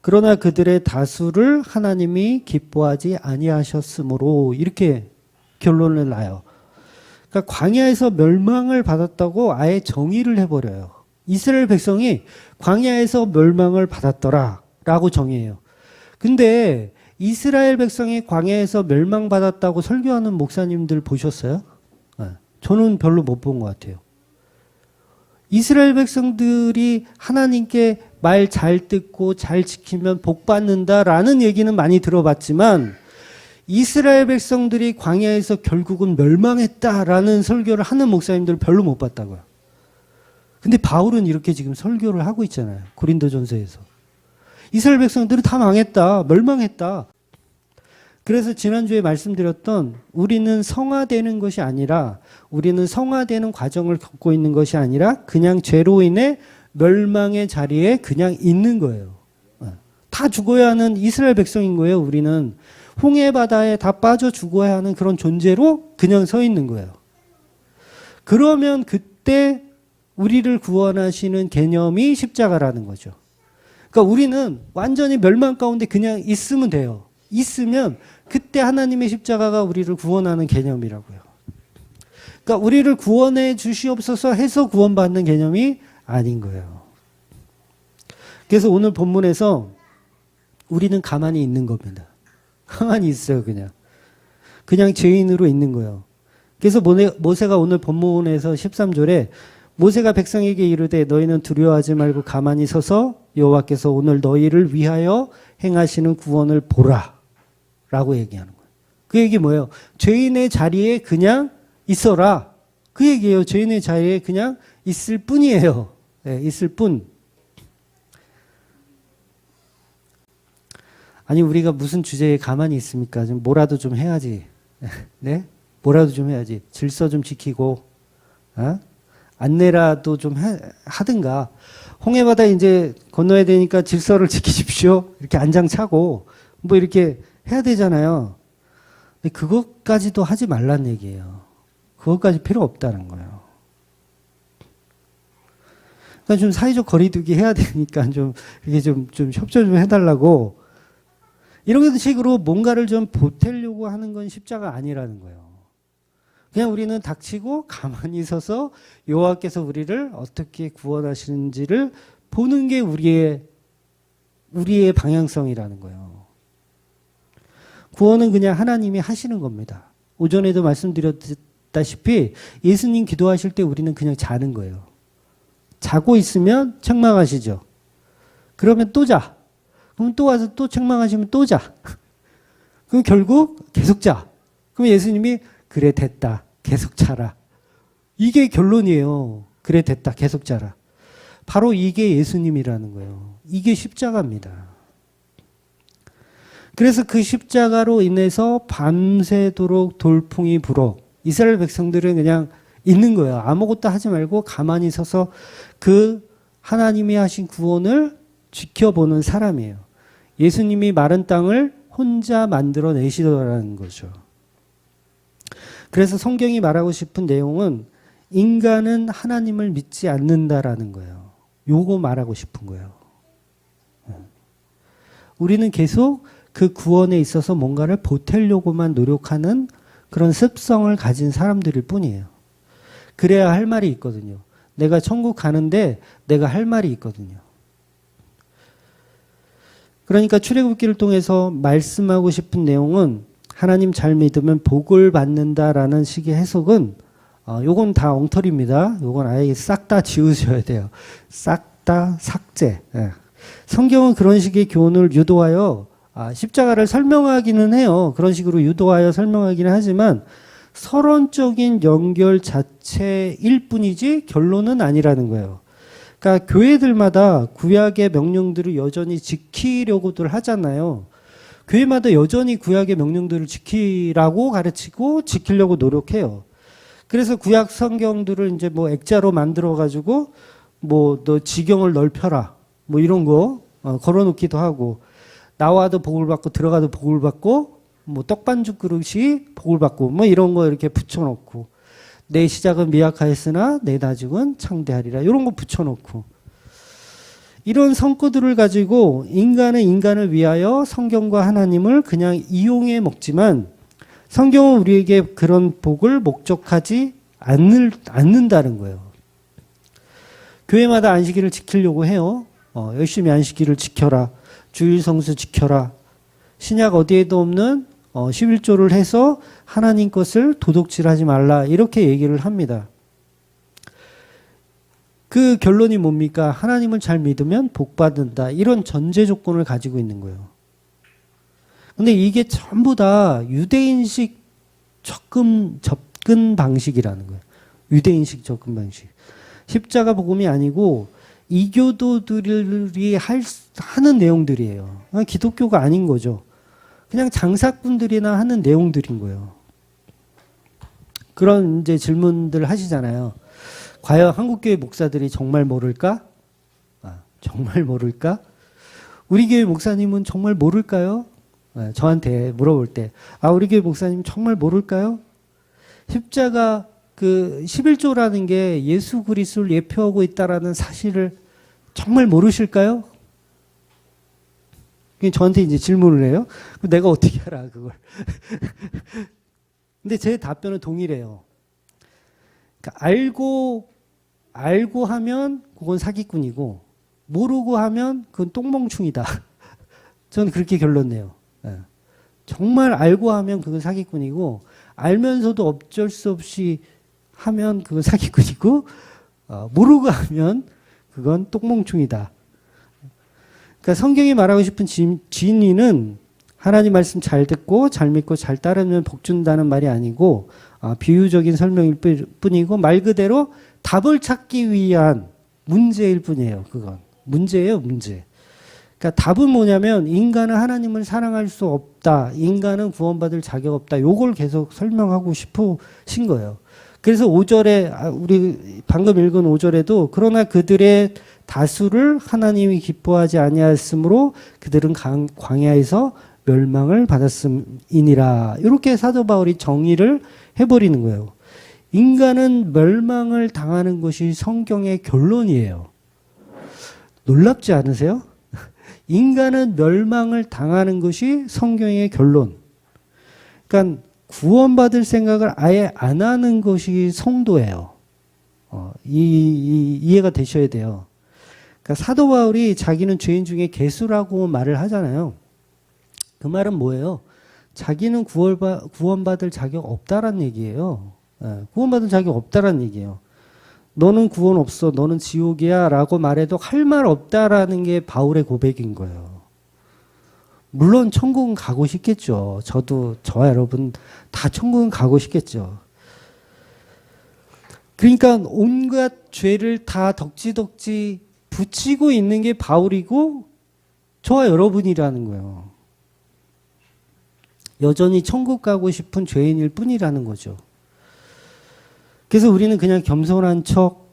그러나 그들의 다수를 하나님이 기뻐하지 아니하셨으므로 이렇게 결론을 놔요. 그러니까 광야에서 멸망을 받았다고 아예 정의를 해버려요. 이스라엘 백성이 광야에서 멸망을 받았더라 라고 정의해요. 근데 이스라엘 백성이 광야에서 멸망받았다고 설교하는 목사님들 보셨어요? 저는 별로 못 본 것 같아요. 이스라엘 백성들이 하나님께 말 잘 듣고 잘 지키면 복 받는다라는 얘기는 많이 들어봤지만 이스라엘 백성들이 광야에서 결국은 멸망했다라는 설교를 하는 목사님들을 별로 못 봤다고요. 근데 바울은 이렇게 지금 설교를 하고 있잖아요. 고린도전서에서. 이스라엘 백성들은 다 망했다. 멸망했다. 그래서 지난주에 말씀드렸던 우리는 성화되는 것이 아니라 우리는 성화되는 과정을 겪고 있는 것이 아니라 그냥 죄로 인해 멸망의 자리에 그냥 있는 거예요. 다 죽어야 하는 이스라엘 백성인 거예요. 우리는 홍해 바다에 다 빠져 죽어야 하는 그런 존재로 그냥 서 있는 거예요. 그러면 그때 우리를 구원하시는 개념이 십자가라는 거죠. 그러니까 우리는 완전히 멸망 가운데 그냥 있으면 돼요. 있으면 그때 하나님의 십자가가 우리를 구원하는 개념이라고요. 그러니까 우리를 구원해 주시옵소서 해서 구원받는 개념이 아닌 거예요. 그래서 오늘 본문에서 우리는 가만히 있는 겁니다. 가만히 있어요, 그냥. 그냥 죄인으로 있는 거예요. 그래서 모세가 오늘 본문에서 13절에 모세가 백성에게 이르되 너희는 두려워하지 말고 가만히 서서 여호와께서 오늘 너희를 위하여 행하시는 구원을 보라 라고 얘기하는 거예요. 그 얘기 뭐예요? 죄인의 자리에 그냥 있어라. 그 얘기예요. 죄인의 자리에 그냥 있을 뿐이에요. 네, 있을 뿐. 아니 우리가 무슨 주제에 가만히 있습니까? 좀 뭐라도 좀 해야지. 네? 뭐라도 좀 해야지. 질서 좀 지키고 안내라도 좀 하든가. 홍해바다 이제 건너야 되니까 질서를 지키십시오. 이렇게 안장 차고 뭐 이렇게 해야 되잖아요. 근데 그것까지도 하지 말란 얘기예요. 그것까지 필요 없다는 거예요. 그러니까 좀 사회적 거리두기 해야 되니까 좀 이게 좀 협조 좀 해달라고 이런 식으로 뭔가를 좀 보태려고 하는 건 십자가 아니라는 거예요. 그냥 우리는 닥치고 가만히 서서 여호와께서 우리를 어떻게 구원하시는지를 보는 게 우리의 방향성이라는 거예요. 구원은 그냥 하나님이 하시는 겁니다. 오전에도 말씀드렸다시피 예수님 기도하실 때 우리는 그냥 자는 거예요. 자고 있으면 책망하시죠. 그러면 또 자. 그럼 또 와서 또 책망하시면 또 자. 그럼 결국 계속 자. 그럼 예수님이 그래 됐다. 계속 자라. 이게 결론이에요. 그래 됐다. 계속 자라. 바로 이게 예수님이라는 거예요. 이게 십자가입니다. 그래서 그 십자가로 인해서 밤새도록 돌풍이 불어. 이스라엘 백성들은 그냥 있는 거예요. 아무것도 하지 말고 가만히 서서 그 하나님이 하신 구원을 지켜보는 사람이에요. 예수님이 마른 땅을 혼자 만들어내시더라는 거죠. 그래서 성경이 말하고 싶은 내용은 인간은 하나님을 믿지 않는다라는 거예요. 요거 말하고 싶은 거예요. 우리는 계속 그 구원에 있어서 뭔가를 보태려고만 노력하는 그런 습성을 가진 사람들일 뿐이에요. 그래야 할 말이 있거든요. 내가 천국 가는데 내가 할 말이 있거든요. 그러니까 출애굽기를 통해서 말씀하고 싶은 내용은 하나님 잘 믿으면 복을 받는다라는 식의 해석은 요건 다 엉터리입니다. 요건 아예 싹 다 지우셔야 돼요. 싹 다 삭제. 예. 성경은 그런 식의 교훈을 유도하여 십자가를 설명하기는 해요. 그런 식으로 유도하여 설명하기는 하지만 서론적인 연결 자체일 뿐이지 결론은 아니라는 거예요. 그러니까 교회들마다 구약의 명령들을 여전히 지키려고들 하잖아요. 교회마다 여전히 구약의 명령들을 지키라고 가르치고 지키려고 노력해요. 그래서 구약 성경들을 이제 뭐 액자로 만들어 가지고 뭐 너 지경을 넓혀라 뭐 이런 거 걸어놓기도 하고, 나와도 복을 받고 들어가도 복을 받고 뭐 떡반죽 그릇이 복을 받고 뭐 이런 거 이렇게 붙여놓고, 내 시작은 미약하였으나 내 나중은 창대하리라 이런 거 붙여놓고, 이런 성구들을 가지고 인간은 인간을 위하여 성경과 하나님을 그냥 이용해 먹지만 성경은 우리에게 그런 복을 목적하지 않는다는 거예요. 교회마다 안식일을 지키려고 해요. 열심히 안식일을 지켜라. 주일 성수 지켜라. 신약 어디에도 없는 11조를 해서 하나님 것을 도둑질하지 말라 이렇게 얘기를 합니다. 그 결론이 뭡니까? 하나님을 잘 믿으면 복 받는다. 이런 전제 조건을 가지고 있는 거예요. 근데 이게 전부 다 유대인식 접근 방식이라는 거예요. 유대인식 접근 방식. 십자가 복음이 아니고 이교도들이 하는 내용들이에요. 기독교가 아닌 거죠. 그냥 장사꾼들이나 하는 내용들인 거예요. 그런 이제 질문들 하시잖아요. 과연 한국교회 목사들이 정말 모를까? 정말 모를까? 우리 교회 목사님은 정말 모를까요? 저한테 물어볼 때, 우리 교회 목사님 정말 모를까요? 십자가 그 11조라는 게 예수 그리스도를 예표하고 있다라는 사실을 정말 모르실까요? 저한테 이제 질문을 해요. 그럼 내가 어떻게 알아, 그걸? 근데 제 답변은 동일해요. 그러니까 알고 하면 그건 사기꾼이고, 모르고 하면 그건 똥멍충이다. 저는 그렇게 결론 내요. 정말 알고 하면 그건 사기꾼이고, 알면서도 어쩔 수 없이 하면 그건 사기꾼이고, 모르고 하면 그건 똥멍충이다. 그러니까 성경이 말하고 싶은 진리는 하나님 말씀 잘 듣고 잘 믿고 잘 따르면 복 준다는 말이 아니고, 비유적인 설명일 뿐이고 말 그대로 답을 찾기 위한 문제일 뿐이에요. 그건 문제예요, 문제. 그러니까 답은 뭐냐면 인간은 하나님을 사랑할 수 없다. 인간은 구원받을 자격 없다. 요걸 계속 설명하고 싶으신 거예요. 그래서 5절에 우리 방금 읽은 5절에도 그러나 그들의 다수를 하나님이 기뻐하지 아니하였으므로 그들은 광야에서 멸망을 받았음이니라. 이렇게 사도 바울이 정의를 해버리는 거예요. 인간은 멸망을 당하는 것이 성경의 결론이에요. 놀랍지 않으세요? 인간은 멸망을 당하는 것이 성경의 결론. 그러니까 구원받을 생각을 아예 안 하는 것이 성도예요. 이해가 되셔야 돼요. 그러니까 사도 바울이 자기는 죄인 중에 괴수라고 말을 하잖아요. 그 말은 뭐예요? 자기는 구원받을 자격 없다라는 얘기예요. 구원받을 자격 없다라는 얘기예요. 너는 구원 없어, 너는 지옥이야 라고 말해도 할 말 없다라는 게 바울의 고백인 거예요. 물론 천국은 가고 싶겠죠. 저와 여러분 다 천국은 가고 싶겠죠. 그러니까 온갖 죄를 다 덕지덕지 붙이고 있는 게 바울이고 저와 여러분이라는 거예요. 여전히 천국 가고 싶은 죄인일 뿐이라는 거죠. 그래서 우리는 그냥 겸손한 척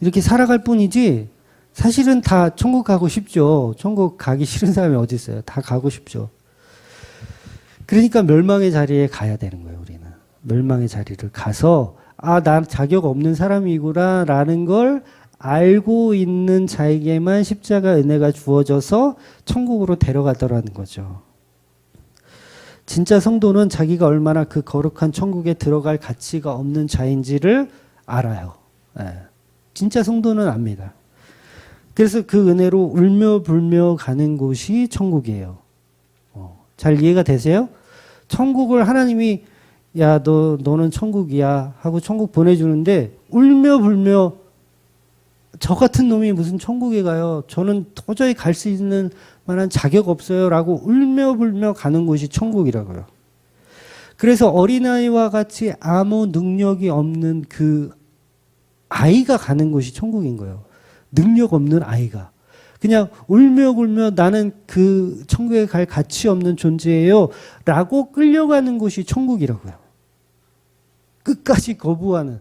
이렇게 살아갈 뿐이지 사실은 다 천국 가고 싶죠. 천국 가기 싫은 사람이 어디 있어요. 다 가고 싶죠. 그러니까 멸망의 자리에 가야 되는 거예요. 우리는 멸망의 자리를 가서 난 자격 없는 사람이구나 라는 걸 알고 있는 자에게만 십자가 은혜가 주어져서 천국으로 데려가더라는 거죠. 진짜 성도는 자기가 얼마나 그 거룩한 천국에 들어갈 가치가 없는 자인지를 알아요. 진짜 성도는 압니다. 그래서 그 은혜로 울며 불며 가는 곳이 천국이에요. 잘 이해가 되세요? 천국을 하나님이 야, 너는 천국이야 하고 천국 보내주는데 울며 불며 저 같은 놈이 무슨 천국에 가요? 저는 도저히 갈 수 있는 만한 자격 없어요 라고 울며 불며 가는 곳이 천국이라고요. 그래서 어린아이와 같이 아무 능력이 없는 그 아이가 가는 곳이 천국인 거예요. 능력 없는 아이가. 그냥 울며 불며 나는 그 천국에 갈 가치 없는 존재예요 라고 끌려가는 곳이 천국이라고요. 끝까지 거부하는,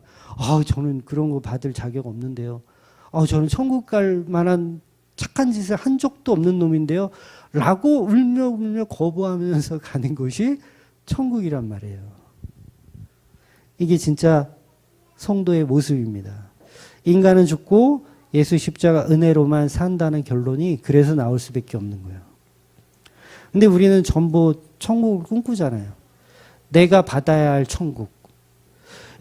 저는 그런 거 받을 자격 없는데요. 저는 천국 갈 만한 착한 짓을 한 적도 없는 놈인데요. 라고 울며 울며 거부하면서 가는 곳이 천국이란 말이에요. 이게 진짜 성도의 모습입니다. 인간은 죽고 예수 십자가 은혜로만 산다는 결론이 그래서 나올 수밖에 없는 거예요. 근데 우리는 전부 천국을 꿈꾸잖아요. 내가 받아야 할 천국.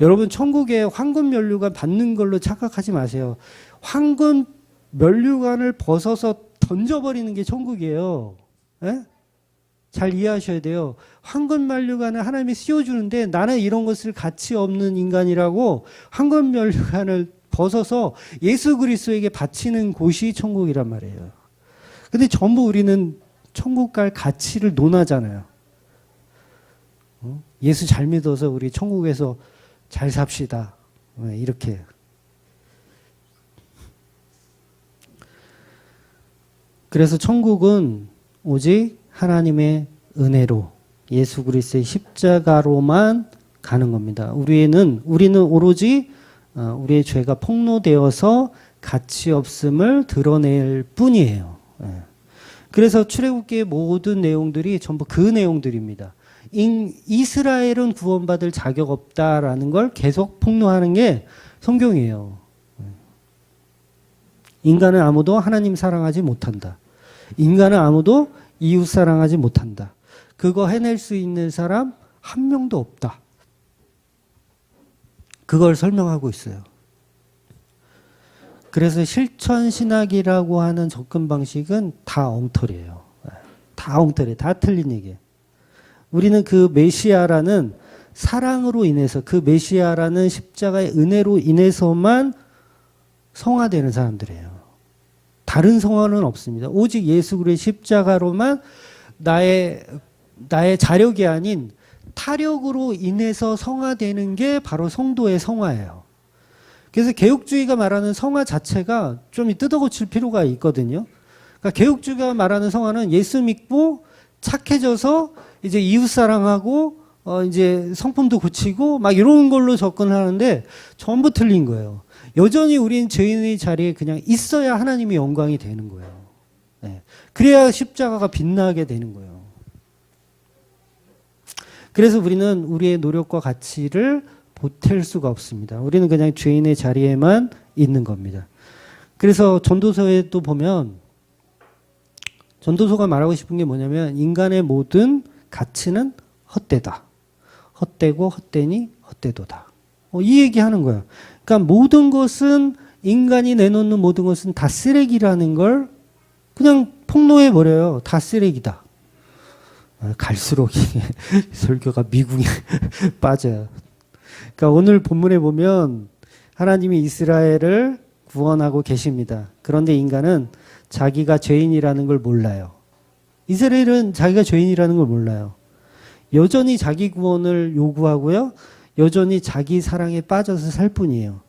여러분 천국에 황금 면류관 받는 걸로 착각하지 마세요. 황금 면류관을 벗어서 던져버리는 게 천국이에요. 에? 잘 이해하셔야 돼요. 황금 면류관을 하나님이 씌워주는데 나는 이런 것을 가치 없는 인간이라고 황금 면류관을 벗어서 예수 그리스도에게 바치는 곳이 천국이란 말이에요. 근데 전부 우리는 천국 갈 가치를 논하잖아요. 예수 잘 믿어서 우리 천국에서 잘 삽시다. 이렇게. 그래서 천국은 오직 하나님의 은혜로 예수 그리스도의 십자가로만 가는 겁니다. 우리는 오로지 우리의 죄가 폭로되어서 가치 없음을 드러낼 뿐이에요. 그래서 출애굽기의 모든 내용들이 전부 그 내용들입니다. 이스라엘은 구원받을 자격 없다라는 걸 계속 폭로하는 게 성경이에요. 인간은 아무도 하나님 사랑하지 못한다. 인간은 아무도 이웃 사랑하지 못한다. 그거 해낼 수 있는 사람 한 명도 없다. 그걸 설명하고 있어요. 그래서 실천신학이라고 하는 접근 방식은 다 엉터리예요. 다 엉터리, 다 틀린 얘기예요. 우리는 그 메시아라는 사랑으로 인해서 그 메시아라는 십자가의 은혜로 인해서만 성화되는 사람들이에요. 다른 성화는 없습니다. 오직 예수 그리스도의 십자가로만 나의 자력이 아닌 타력으로 인해서 성화되는 게 바로 성도의 성화예요. 그래서 개혁주의가 말하는 성화 자체가 좀 뜯어고칠 필요가 있거든요. 그러니까 개혁주의가 말하는 성화는 예수 믿고 착해져서 이제 이웃 사랑하고 이제 성품도 고치고 막 이런 걸로 접근하는데 전부 틀린 거예요. 여전히 우리는 죄인의 자리에 그냥 있어야 하나님의 영광이 되는 거예요. 네. 그래야 십자가가 빛나게 되는 거예요. 그래서 우리는 우리의 노력과 가치를 보탤 수가 없습니다. 우리는 그냥 죄인의 자리에만 있는 겁니다. 그래서 전도서에도 보면 전도서가 말하고 싶은 게 뭐냐면 인간의 모든 가치는 헛되다. 헛되고 헛되니 헛되도다. 이 얘기하는 거예요. 그러니까 모든 것은 인간이 내놓는 모든 것은 다 쓰레기라는 걸 그냥 폭로해 버려요. 다 쓰레기다. 갈수록 설교가 미궁에 빠져요. 그러니까 오늘 본문에 보면 하나님이 이스라엘을 구원하고 계십니다. 그런데 인간은 자기가 죄인이라는 걸 몰라요. 이스라엘은 자기가 죄인이라는 걸 몰라요. 여전히 자기 구원을 요구하고요. 여전히 자기 사랑에 빠져서 살 뿐이에요.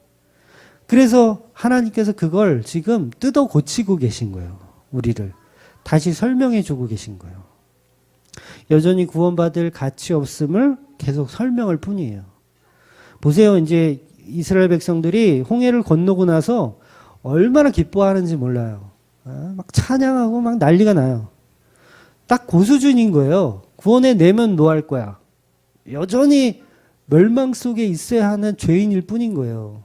그래서 하나님께서 그걸 지금 뜯어 고치고 계신 거예요. 우리를. 다시 설명해 주고 계신 거예요. 여전히 구원받을 가치 없음을 계속 설명할 뿐이에요. 보세요. 이제 이스라엘 백성들이 홍해를 건너고 나서 얼마나 기뻐하는지 몰라요. 막 찬양하고 막 난리가 나요. 딱 그 수준인 거예요. 구원해 내면 뭐 할 거야? 여전히 멸망 속에 있어야 하는 죄인일 뿐인 거예요.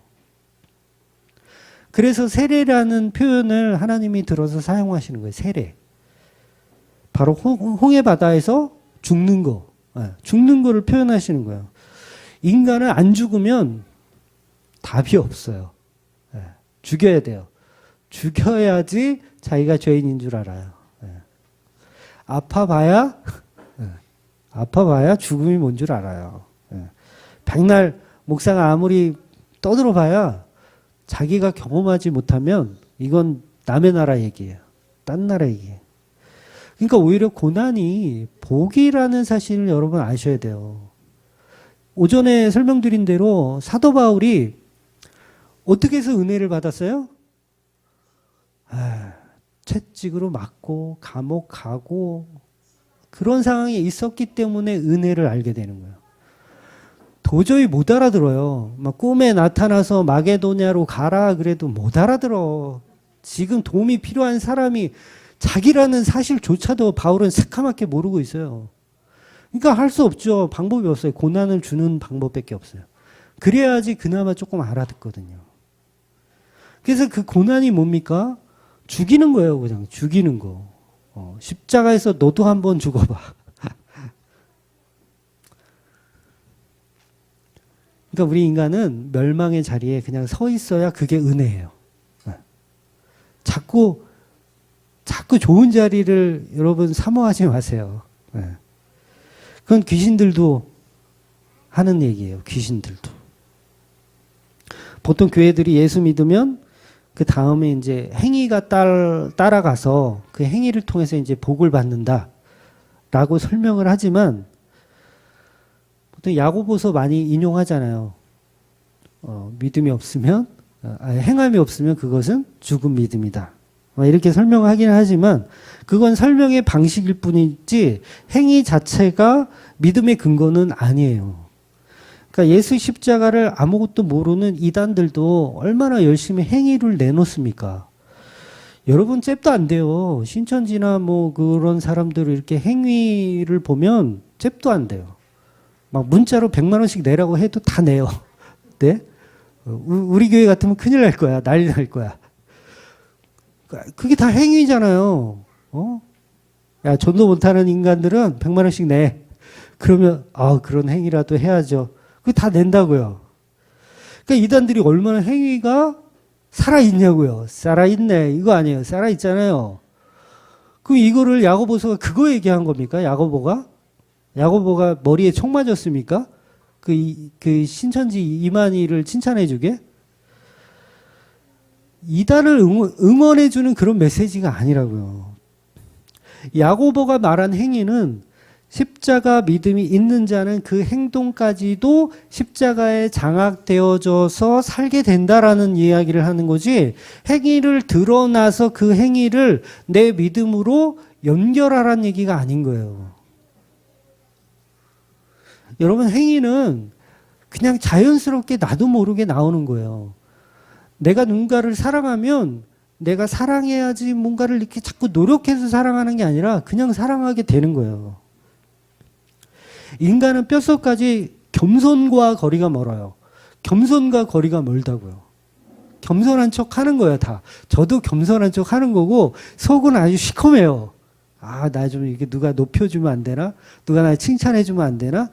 그래서 세례라는 표현을 하나님이 들어서 사용하시는 거예요. 세례. 바로 홍해 바다에서 죽는 거. 죽는 거를 표현하시는 거예요. 인간은 안 죽으면 답이 없어요. 죽여야 돼요. 죽여야지 자기가 죄인인 줄 알아요. 예. 아파봐야 예. 아파봐야 죽음이 뭔 줄 알아요. 예. 백날 목사가 아무리 떠들어봐야 자기가 경험하지 못하면 이건 남의 나라 얘기예요. 딴 나라 얘기예요. 그러니까 오히려 고난이 복이라는 사실을 여러분 아셔야 돼요. 오전에 설명드린 대로 사도 바울이 어떻게 해서 은혜를 받았어요? 채찍으로 맞고 감옥 가고 그런 상황이 있었기 때문에 은혜를 알게 되는 거예요. 도저히 못 알아들어요. 막 꿈에 나타나서 마게도냐로 가라 그래도 못 알아들어. 지금 도움이 필요한 사람이 자기라는 사실조차도 바울은 새카맣게 모르고 있어요. 그러니까 할 수 없죠. 방법이 없어요. 고난을 주는 방법밖에 없어요. 그래야지 그나마 조금 알아듣거든요. 그래서 그 고난이 뭡니까? 죽이는 거예요. 그냥 죽이는 거. 십자가에서 너도 한번 죽어봐. 그러니까 우리 인간은 멸망의 자리에 그냥 서 있어야 그게 은혜예요. 자꾸 좋은 자리를 여러분 사모하지 마세요. 그건 귀신들도 하는 얘기예요. 귀신들도. 보통 교회들이 예수 믿으면 그 다음에 이제 행위가 따라가서 그 행위를 통해서 이제 복을 받는다라고 설명을 하지만 보통 야고보서 많이 인용하잖아요. 믿음이 없으면 행함이 없으면 그것은 죽은 믿음이다. 이렇게 설명하긴 하지만 그건 설명의 방식일 뿐이지 행위 자체가 믿음의 근거는 아니에요. 그러니까 예수 십자가를 아무것도 모르는 이단들도 얼마나 열심히 행위를 내놓습니까? 여러분 잽도 안 돼요. 신천지나 뭐 그런 사람들 이렇게 행위를 보면 잽도 안 돼요. 막 문자로 100만 원씩 내라고 해도 다 내요. 네? 우리 교회 같으면 큰일 날 거야. 난리 날 거야. 그게 다 행위잖아요. 야, 전도 못하는 인간들은 100만 원씩 내. 그러면 그런 행위라도 해야죠. 그거 다 낸다고요. 그러니까 이단들이 얼마나 행위가 살아있냐고요. 살아있네. 이거 아니에요. 살아있잖아요. 그럼 이거를 야고보서가 그거 얘기한 겁니까? 야고보가 머리에 총 맞았습니까? 그 신천지 이만희를 칭찬해 주게? 이단을 응원해 주는 그런 메시지가 아니라고요. 야고보가 말한 행위는 십자가 믿음이 있는 자는 그 행동까지도 십자가에 장악되어져서 살게 된다라는 이야기를 하는 거지, 행위를 드러나서 그 행위를 내 믿음으로 연결하라는 얘기가 아닌 거예요. 여러분, 행위는 그냥 자연스럽게 나도 모르게 나오는 거예요. 내가 누군가를 사랑하면 내가 사랑해야지 뭔가를 이렇게 자꾸 노력해서 사랑하는 게 아니라 그냥 사랑하게 되는 거예요. 인간은 뼛속까지 겸손과 거리가 멀어요. 겸손과 거리가 멀다고요. 겸손한 척 하는 거예요, 다. 저도 겸손한 척 하는 거고, 속은 아주 시커매요. 나 좀 이렇게 누가 높여주면 안 되나? 누가 나 칭찬해주면 안 되나?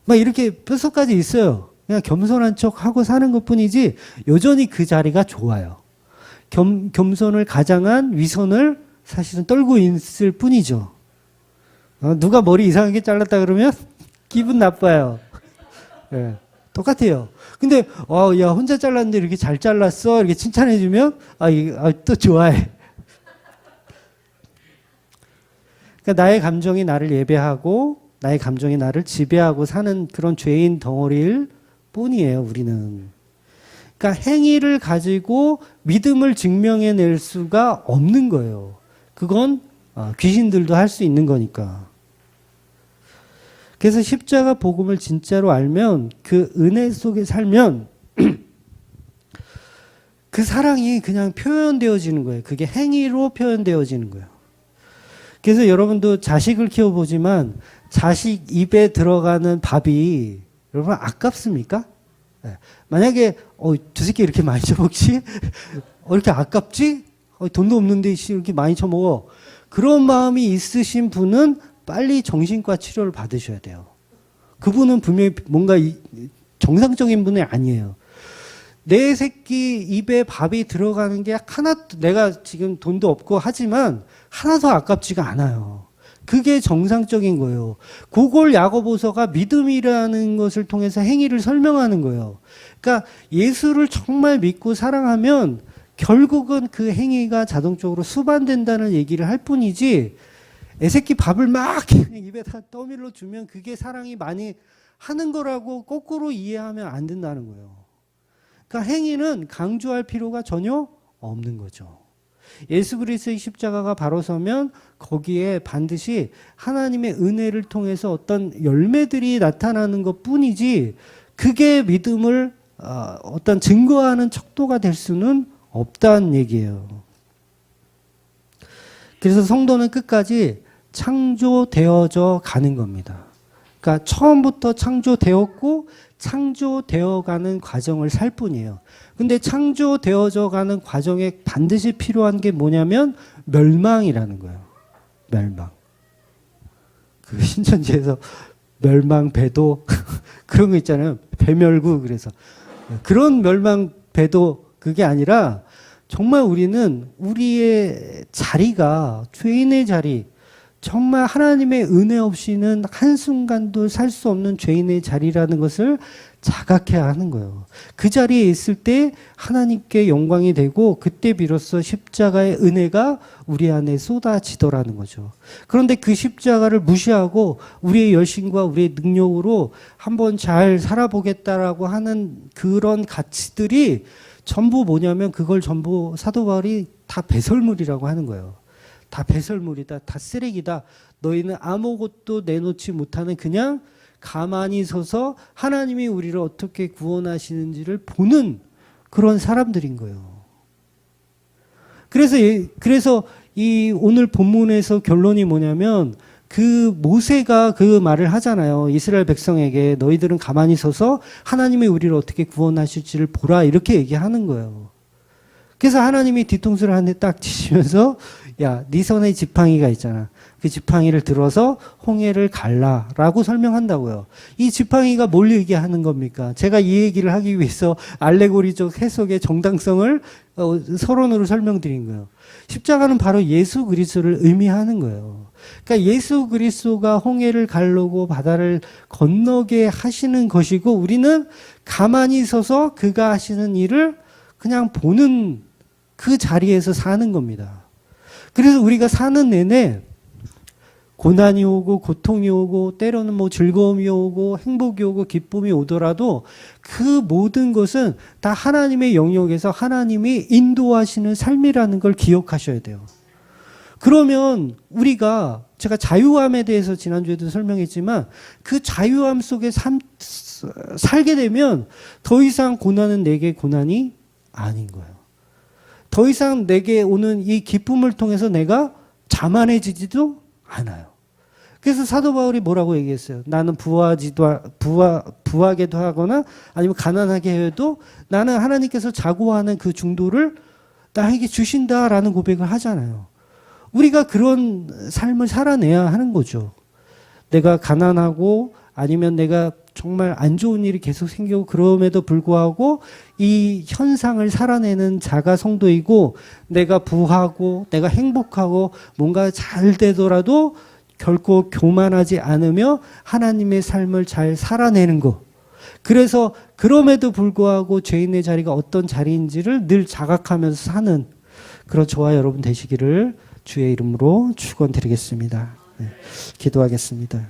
막 이렇게 뼛속까지 있어요. 그냥 겸손한 척 하고 사는 것 뿐이지, 여전히 그 자리가 좋아요. 겸손을 가장한 위선을 사실은 떨고 있을 뿐이죠. 누가 머리 이상하게 잘랐다 그러면 기분 나빠요. 네, 똑같아요. 근데 야, 혼자 잘랐는데 이렇게 잘 잘랐어 이렇게 칭찬해주면 또 좋아해. 그러니까 나의 감정이 나를 예배하고 나의 감정이 나를 지배하고 사는 그런 죄인 덩어리일 뿐이에요, 우리는. 그러니까 행위를 가지고 믿음을 증명해낼 수가 없는 거예요. 그건 귀신들도 할 수 있는 거니까. 그래서 십자가 복음을 진짜로 알면, 그 은혜 속에 살면 그 사랑이 그냥 표현되어지는 거예요. 그게 행위로 표현되어지는 거예요. 그래서 여러분도 자식을 키워보지만 자식 입에 들어가는 밥이 여러분 아깝습니까? 네. 만약에 저 새끼 이렇게 많이 처먹지? 이렇게 아깝지? 돈도 없는데 이렇게 많이 처먹어. 그런 마음이 있으신 분은 빨리 정신과 치료를 받으셔야 돼요. 그분은 분명히 뭔가 정상적인 분이 아니에요. 내 새끼 입에 밥이 들어가는 게 하나도, 내가 지금 돈도 없고 하지만 하나도 아깝지가 않아요. 그게 정상적인 거예요. 그걸 야고보서가 믿음이라는 것을 통해서 행위를 설명하는 거예요. 그러니까 예수를 정말 믿고 사랑하면 결국은 그 행위가 자동적으로 수반된다는 얘기를 할 뿐이지, 애새끼 밥을 막 그냥 입에다 떠밀러 주면 그게 사랑이 많이 하는 거라고 거꾸로 이해하면 안 된다는 거예요. 그러니까 행위는 강조할 필요가 전혀 없는 거죠. 예수 그리스도의 십자가가 바로 서면 거기에 반드시 하나님의 은혜를 통해서 어떤 열매들이 나타나는 것 뿐이지, 그게 믿음을 어떤 증거하는 척도가 될 수는 없다는 얘기예요. 그래서 성도는 끝까지 창조되어져 가는 겁니다. 그러니까 처음부터 창조되었고 창조되어 가는 과정을 살 뿐이에요. 근데 창조되어져 가는 과정에 반드시 필요한 게 뭐냐면 멸망이라는 거예요. 멸망. 그 신천지에서 멸망 배도 그런 거 있잖아요. 배멸구. 그래서 그런 멸망 배도 그게 아니라 정말 우리는 우리의 자리가, 죄인의 자리, 정말 하나님의 은혜 없이는 한순간도 살 수 없는 죄인의 자리라는 것을 자각해야 하는 거예요. 그 자리에 있을 때 하나님께 영광이 되고, 그때 비로소 십자가의 은혜가 우리 안에 쏟아지더라는 거죠. 그런데 그 십자가를 무시하고 우리의 열심과 우리의 능력으로 한번 잘 살아보겠다라고 하는 그런 가치들이 전부 뭐냐면, 그걸 전부 사도 바울이 다 배설물이라고 하는 거예요. 다 배설물이다. 다 쓰레기다. 너희는 아무것도 내놓지 못하는, 그냥 가만히 서서 하나님이 우리를 어떻게 구원하시는지를 보는 그런 사람들인 거예요. 그래서 이 오늘 본문에서 결론이 뭐냐면, 그 모세가 그 말을 하잖아요. 이스라엘 백성에게 너희들은 가만히 서서 하나님이 우리를 어떻게 구원하실지를 보라, 이렇게 얘기하는 거예요. 그래서 하나님이 뒤통수를 한 대 딱 치시면서, 야, 네 손에 지팡이가 있잖아. 그 지팡이를 들어서 홍해를 갈라라고 설명한다고요. 이 지팡이가 뭘 얘기하는 겁니까? 제가 이 얘기를 하기 위해서 알레고리적 해석의 정당성을 서론으로 설명드린 거예요. 십자가는 바로 예수 그리스도를 의미하는 거예요. 그러니까 예수 그리스도가 홍해를 가르고 바다를 건너게 하시는 것이고, 우리는 가만히 서서 그가 하시는 일을 그냥 보는 그 자리에서 사는 겁니다. 그래서 우리가 사는 내내 고난이 오고 고통이 오고 때로는 뭐 즐거움이 오고 행복이 오고 기쁨이 오더라도 그 모든 것은 다 하나님의 영역에서 하나님이 인도하시는 삶이라는 걸 기억하셔야 돼요. 그러면 우리가, 제가 자유함에 대해서 지난주에도 설명했지만, 그 자유함 속에 살게 되면 더 이상 고난은 내게 고난이 아닌 거예요. 더 이상 내게 오는 이 기쁨을 통해서 내가 자만해지지도 않아요. 그래서 사도 바울이 뭐라고 얘기했어요? 나는 부하게도 하거나 아니면 가난하게 해도 나는 하나님께서 자고하는 그 중도를 나에게 주신다라는 고백을 하잖아요. 우리가 그런 삶을 살아내야 하는 거죠. 내가 가난하고 아니면 내가 정말 안 좋은 일이 계속 생기고 그럼에도 불구하고 이 현상을 살아내는 자가 성도이고, 내가 부하고 내가 행복하고 뭔가 잘 되더라도 결코 교만하지 않으며 하나님의 삶을 잘 살아내는 것. 그래서 그럼에도 불구하고 죄인의 자리가 어떤 자리인지를 늘 자각하면서 사는 그런 저와 여러분 되시기를 주의 이름으로 축원드리겠습니다. 네, 기도하겠습니다.